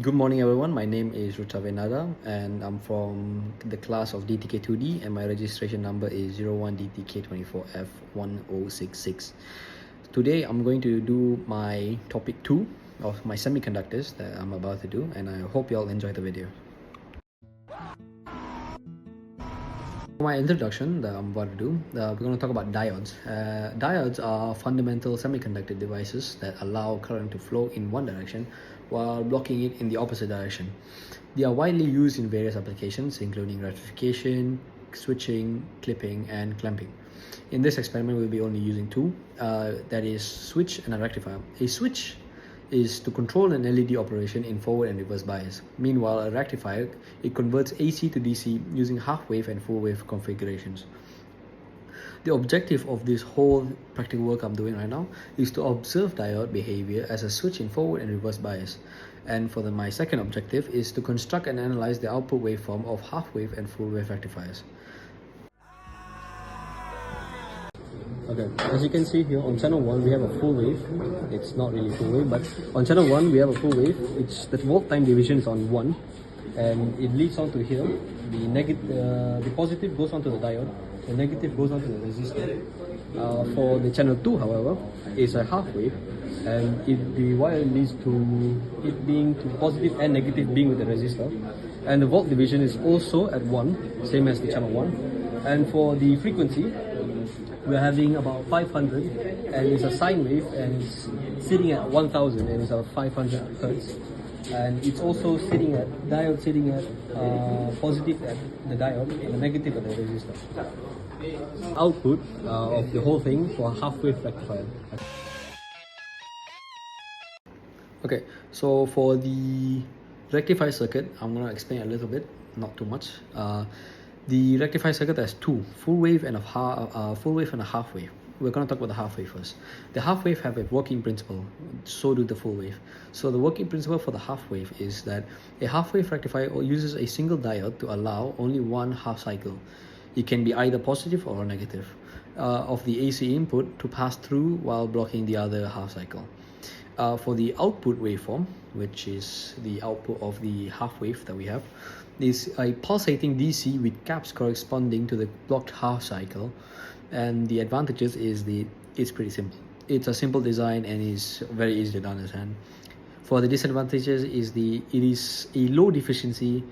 Good morning everyone, my name is Rutavenada and I'm from the class of DTK2D and my registration number is 01DTK24F1066. Today I'm going to do my topic 2 of my semiconductors that I'm about to do, and I hope you all enjoy the video. For my introduction that I'm about to do, we're going to talk about diodes. Diodes are fundamental semiconductor devices that allow current to flow in one direction while blocking it in the opposite direction. They are widely used in various applications including rectification, switching, clipping, and clamping. In this experiment, we'll be only using two, that is switch and a rectifier. A switch is to control an LED operation in forward and reverse bias. Meanwhile, a rectifier, it converts AC to DC using half-wave and full-wave configurations. The objective of this whole practical work I'm doing right now is to observe diode behavior as a switch in forward and reverse bias. And for my second objective is to construct and analyze the output waveform of half-wave and full-wave rectifiers. Okay, as you can see here on channel 1 we have a full wave. It's not really full wave, but on channel 1 we have a full wave. It's the volt time division is on 1 and it leads on to here. The positive goes on to the diode, the negative goes on to the resistor. For the channel 2 however, is a half wave, and the wire leads to it being to positive and negative being with the resistor, and the volt division is also at 1, same as the channel 1. And for the frequency, we're having about 500 and it's a sine wave and it's sitting at 1000 and it's about 500 hertz, and it's also sitting at diode sitting at positive at the diode and the negative at the resistor. Output of the whole thing for a half wave rectifier. Okay, so for the rectifier circuit, I'm going to explain a little bit, not too much. The rectifier circuit has two, full wave and a half wave. We're going to talk about the half wave first. The half wave have a working principle, so do the full wave. So the working principle for the half wave is that a half wave rectifier uses a single diode to allow only one half cycle. It can be either positive or negative of the AC input to pass through while blocking the other half cycle. For the output waveform, which is the output of the half wave that we have, is a pulsating DC with caps corresponding to the blocked half cycle. And the advantages is it's pretty simple. It's a simple design and is very easy to understand. For the disadvantages is it is a low efficiency.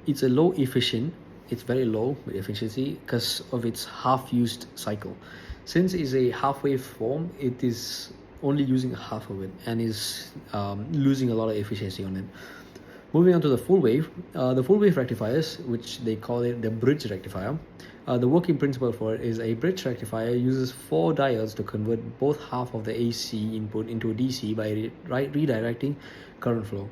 It's a low efficient. It's very low efficiency because of its half-used cycle. Since it's a half-wave form, it is only using half of it and is losing a lot of efficiency on it. Moving on to the full wave rectifiers, which they call it the bridge rectifier. The working principle for it is a bridge rectifier uses 4 diodes to convert both half of the AC input into DC by redirecting current flow.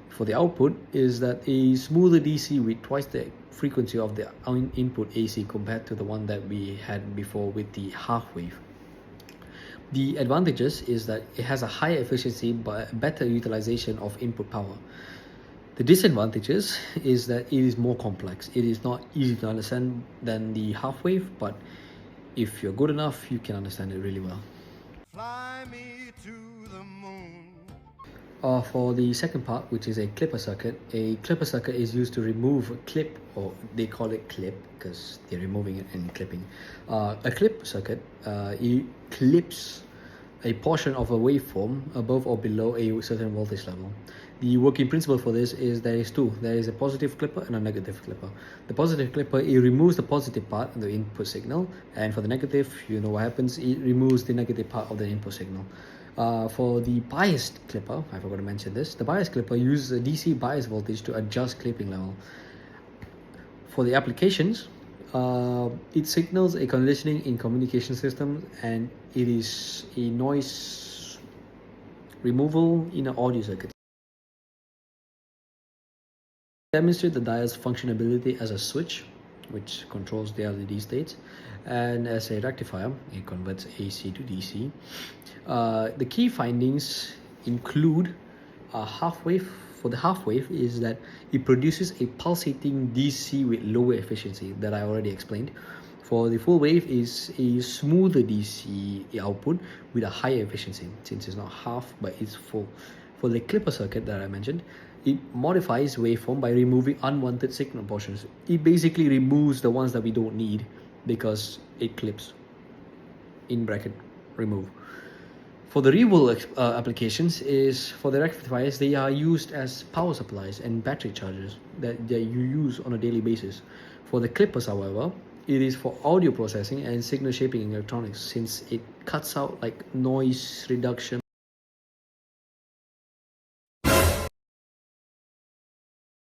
For the output is that a smoother DC with twice the frequency of the input AC compared to the one that we had before with the half wave. The advantages is that it has a higher efficiency but better utilization of input power. The disadvantages is that it is more complex. It is not easy to understand than the half wave, but if you're good enough, you can understand it really well. Fly me to the moon. For the second part, which is a clipper circuit is used to remove a clip, or they call it clip because they're removing it and clipping. A clip circuit, it clips a portion of a waveform above or below a certain voltage level. The working principle for this is there is two. There is a positive clipper and a negative clipper. The positive clipper, it removes the positive part of the input signal, and for the negative, you know what happens, it removes the negative part of the input signal. For the biased clipper, I forgot to mention this, the biased clipper uses a DC bias voltage to adjust clipping level. For the applications, it signals a conditioning in communication systems, and it is a noise removal in an audio circuit. Demonstrate the diode's functionality as a switch, which controls the LED states, and as a rectifier, it converts AC to DC. The key findings include a half wave. For the half wave is that it produces a pulsating DC with lower efficiency that I already explained. For the full wave is a smoother DC output with a higher efficiency, since it's not half but it's full. For the clipper circuit that I mentioned, It modifies waveform by removing unwanted signal portions. It basically removes the ones that we don't need because it clips, in bracket, remove. For the real world applications is for the rectifiers, they are used as power supplies and battery chargers that you use on a daily basis. For the clippers, however, it is for audio processing and signal shaping in electronics, since it cuts out like noise reduction